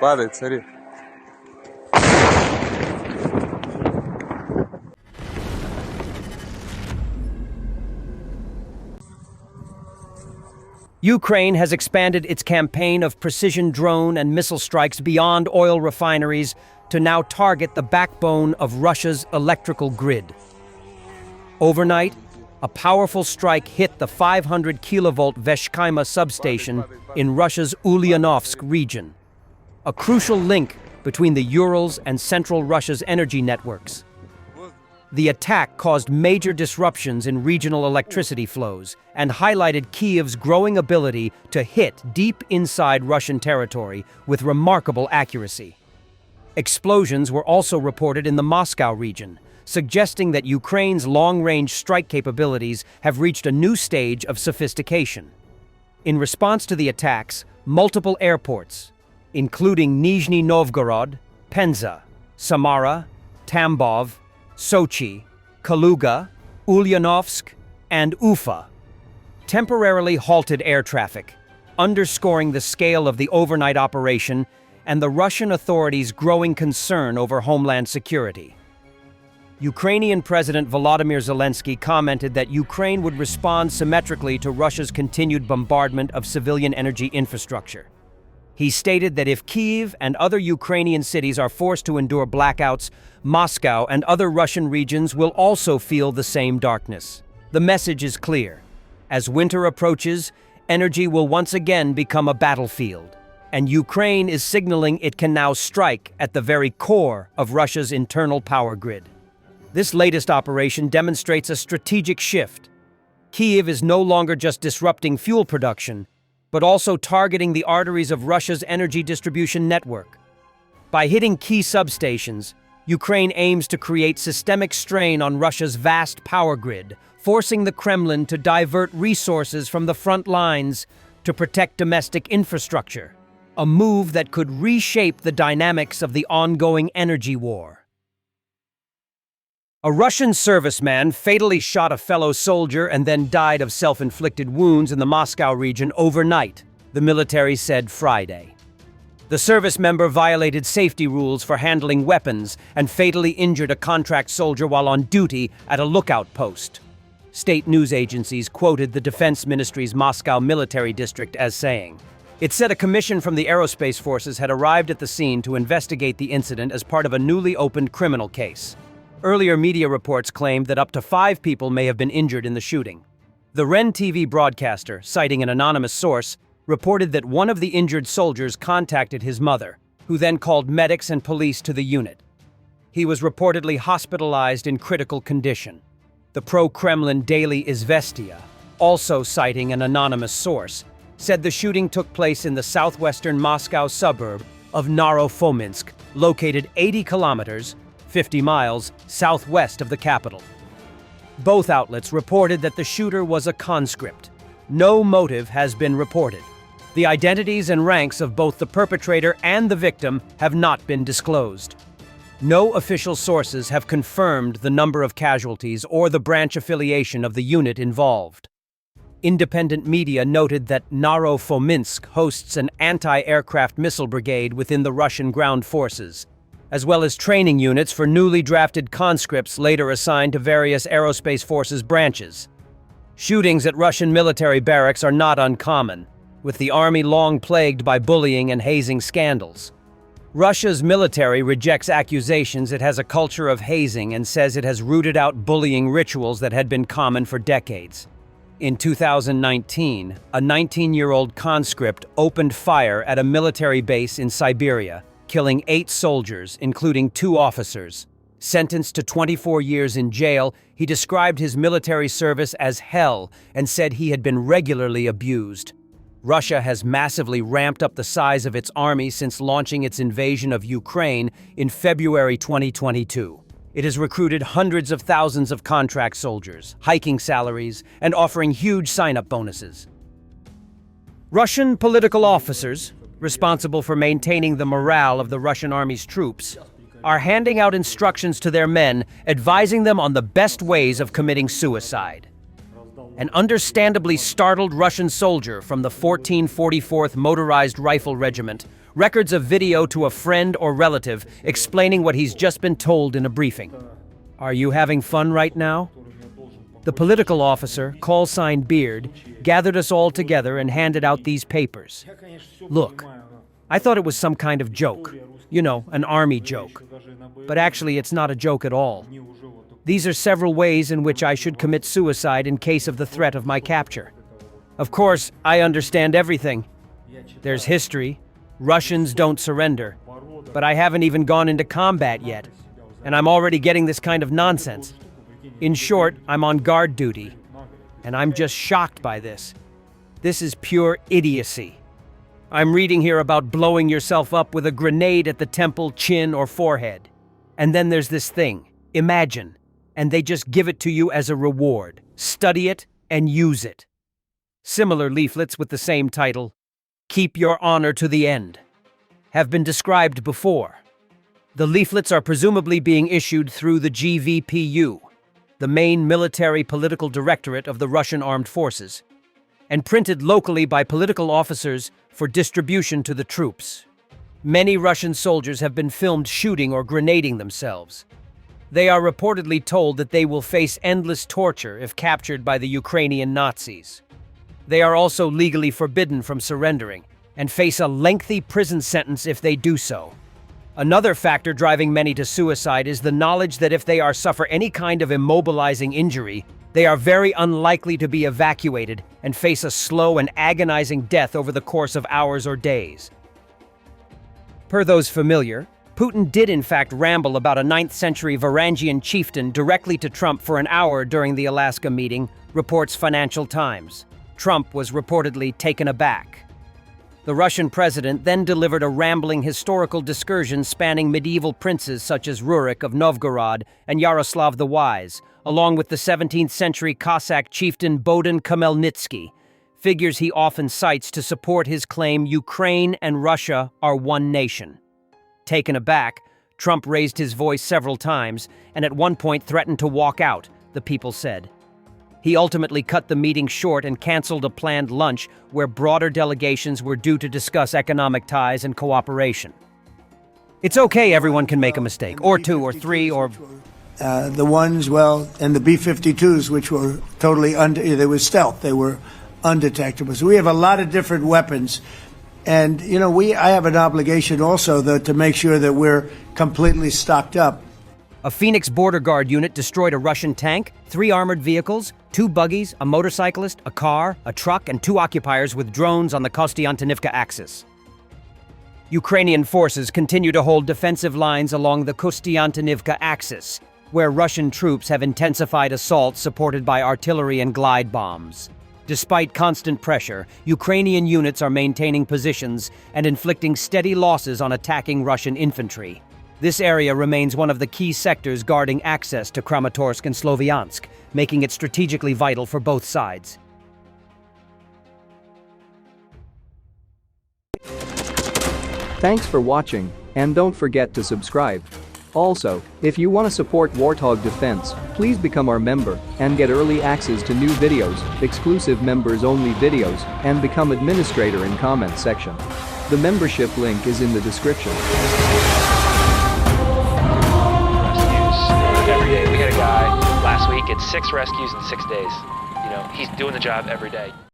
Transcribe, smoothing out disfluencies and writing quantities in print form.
Падает, смотри. Ukraine has expanded its campaign of precision drone and missile strikes beyond oil refineries to now target the backbone of Russia's electrical grid. Overnight, a powerful strike hit the 500 kilovolt Veshkaima substation in Russia's Ulyanovsk region, a crucial link between the Urals and central Russia's energy networks. The attack caused major disruptions in regional electricity flows and highlighted Kyiv's growing ability to hit deep inside Russian territory with remarkable accuracy. Explosions were also reported in the Moskow region, suggesting that Ukraine's long-range strike capabilities have reached a new stage of sophistication. In response to the attacks, multiple airports, including Nizhny Novgorod, Penza, Samara, Tambov, Sochi, Kaluga, Ulyanovsk, and Ufa, temporarily halted air traffic, underscoring the scale of the overnight operation and the Russian authorities' growing concern over homeland security. Ukrainian President Volodymyr Zelensky commented that Ukraine would respond symmetrically to Russia's continued bombardment of civilian energy infrastructure. He stated that if Kyiv and other Ukrainian cities are forced to endure blackouts, Moscow and other Russian regions will also feel the same darkness. The message is clear. As winter approaches, energy will once again become a battlefield, and Ukraine is signaling it can now strike at the very core of Russia's internal power grid. This latest operation demonstrates a strategic shift. Kyiv is no longer just disrupting fuel production, but also targeting the arteries of Russia's energy distribution network. By hitting key substations, Ukraine aims to create systemic strain on Russia's vast power grid, forcing the Kremlin to divert resources from the front lines to protect domestic infrastructure, a move that could reshape the dynamics of the ongoing energy war. A Russian serviceman fatally shot a fellow soldier and then died of self-inflicted wounds in the Moscow region overnight, the military said Friday. The service member violated safety rules for handling weapons and fatally injured a contract soldier while on duty at a lookout post. State news agencies quoted the Defense Ministry's Moscow military district as saying. It said a commission from the aerospace forces had arrived at the scene to investigate the incident as part of a newly opened criminal case. Earlier media reports claimed that up to 5 people may have been injured in the shooting. The REN TV broadcaster, citing an anonymous source, reported that one of the injured soldiers contacted his mother, who then called medics and police to the unit. He was reportedly hospitalized in critical condition. The pro-Kremlin daily Izvestia, also citing an anonymous source, said the shooting took place in the southwestern Moscow suburb of Naro-Fominsk, located 80 kilometers 50 miles southwest of the capital. Both outlets reported that the shooter was a conscript. No motive has been reported. The identities and ranks of both the perpetrator and the victim have not been disclosed. No official sources have confirmed the number of casualties or the branch affiliation of the unit involved. Independent media noted that Naro-Fominsk hosts an anti-aircraft missile brigade within the Russian ground forces, as well as training units for newly drafted conscripts later assigned to various aerospace forces branches. Shootings at Russian military barracks are not uncommon, with the army long plagued by bullying and hazing scandals. Russia's military rejects accusations it has a culture of hazing and says it has rooted out bullying rituals that had been common for decades. In 2019, a 19-year-old conscript opened fire at a military base in Siberia, killing 8 soldiers, including 2 officers. Sentenced to 24 years in jail, he described his military service as hell and said he had been regularly abused. Russia has massively ramped up the size of its army since launching its invasion of Ukraine in February 2022. It has recruited hundreds of thousands of contract soldiers, hiking salaries, and offering huge sign-up bonuses. Russian political officers, responsible for maintaining the morale of the Russian army's troops, are handing out instructions to their men, advising them on the best ways of committing suicide. An understandably startled Russian soldier from the 1444th Motorized Rifle Regiment records of video to a friend or relative explaining what he's just been told in a briefing. Are you having fun right now? The political officer, call sign Beard, gathered us all together and handed out these papers. Look, I thought it was some kind of joke. You know, an army joke. But actually, it's not a joke at all. These are several ways in which I should commit suicide in case of the threat of my capture. Of course, I understand everything. There's history. Russians don't surrender. But I haven't even gone into combat yet. And I'm already getting this kind of nonsense. In short, I'm on guard duty. And I'm just shocked by this. This is pure idiocy. I'm reading here about blowing yourself up with a grenade at the temple, chin, or forehead. And then there's this thing, imagine, and they just give it to you as a reward. Study it and use it. Similar leaflets with the same title, Keep Your Honor to the End, have been described before. The leaflets are presumably being issued through the GVPU, the main military political directorate of the Russian Armed Forces, and printed locally by political officers for distribution to the troops. Many Russian soldiers have been filmed shooting or grenading themselves. They are reportedly told that they will face endless torture if captured by the Ukrainian Nazis. They are also legally forbidden from surrendering and face a lengthy prison sentence if they do so. Another factor driving many to suicide is the knowledge that if they suffer any kind of immobilizing injury, they are very unlikely to be evacuated and face a slow and agonizing death over the course of hours or days. Per those familiar, Putin did in fact ramble about a 9th century Varangian chieftain directly to Trump for an hour during the Alaska meeting, reports Financial Times. Trump was reportedly taken aback. The Russian president then delivered a rambling historical discursion spanning medieval princes such as Rurik of Novgorod and Yaroslav the Wise, along with the 17th century Cossack chieftain Bohdan Khmelnytsky, figures he often cites to support his claim Ukraine and Russia are one nation. Taken aback, Trump raised his voice several times and at one point threatened to walk out, the People said. He ultimately cut the meeting short and canceled a planned lunch where broader delegations were due to discuss economic ties and cooperation. It's okay, everyone can make a mistake, or two, or three, or... The ones, and the B-52s, which were totally they were stealth, they were undetectable. So we have a lot of different weapons. And, you know, I have an obligation also, though, to make sure that we're completely stocked up. A Phoenix border guard unit destroyed a Russian tank, 3 armored vehicles, 2 buggies, a motorcyclist, a car, a truck, and 2 occupiers with drones on the Kostiantynivka axis. Ukrainian forces continue to hold defensive lines along the Kostiantynivka axis, where Russian troops have intensified assaults supported by artillery and glide bombs. Despite constant pressure, Ukrainian units are maintaining positions and inflicting steady losses on attacking Russian infantry. This area remains one of the key sectors guarding access to Kramatorsk and Sloviansk, making it strategically vital for both sides. Thanks for watching, and don't forget to subscribe. Also, if you want to support Warthog Defense, please become our member and get early access to new videos, exclusive members-only videos, and become administrator in comment section. The membership link is in the description. Every day. We had a guy last week, it's 6 rescues in 6 days. You know, he's doing the job every day.